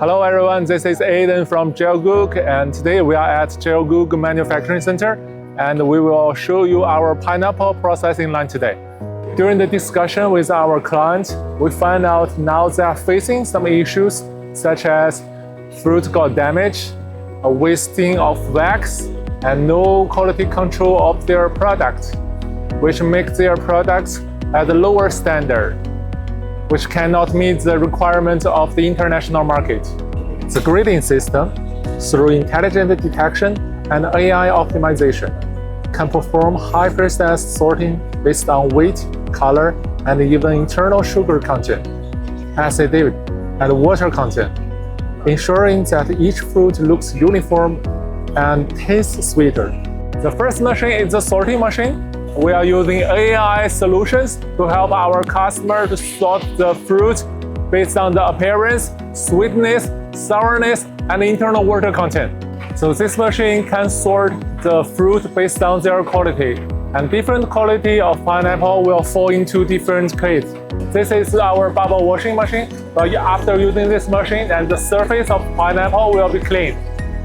Hello everyone, this is Aiden from GELGOOG, and today we are at GELGOOG Manufacturing Center, and we will show you our pineapple processing line today. During the discussion with our client, we find out now they are facing some issues such as fruit got damaged, a wasting of wax, and no quality control of their product, which makes their products at a lower standard, which cannot meet the requirements of the international market. The grading system, through intelligent detection and AI optimization, can perform high-precise sorting based on weight, color, and even internal sugar content, acidity, and water content, ensuring that each fruit looks uniform and tastes sweeter. The first machine is the sorting machine. We are using AI solutions to help our customer to sort the fruit based on the appearance, sweetness, sourness, and internal water content. So this machine can sort the fruit based on their quality, and different quality of pineapple will fall into different crates. This is our bubble washing machine, but after using this machine, and the surface of pineapple will be clean.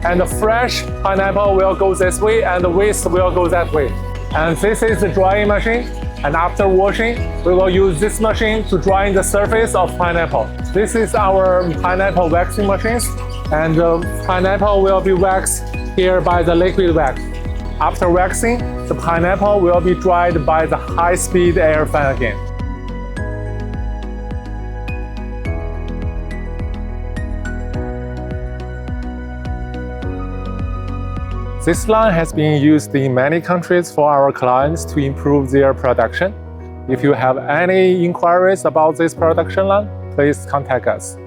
And the fresh pineapple will go this way, and the waste will go that way. And this is the drying machine, and after washing, we will use this machine to dry the surface of pineapple. This is our pineapple waxing machines, and the pineapple will be waxed here by the liquid wax. After waxing, the pineapple will be dried by the high-speed air fan again. This line has been used in many countries for our clients to improve their production. If you have any inquiries about this production line, please contact us.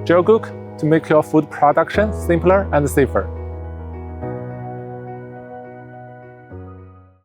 GELGOOG, to make your food production simpler and safer.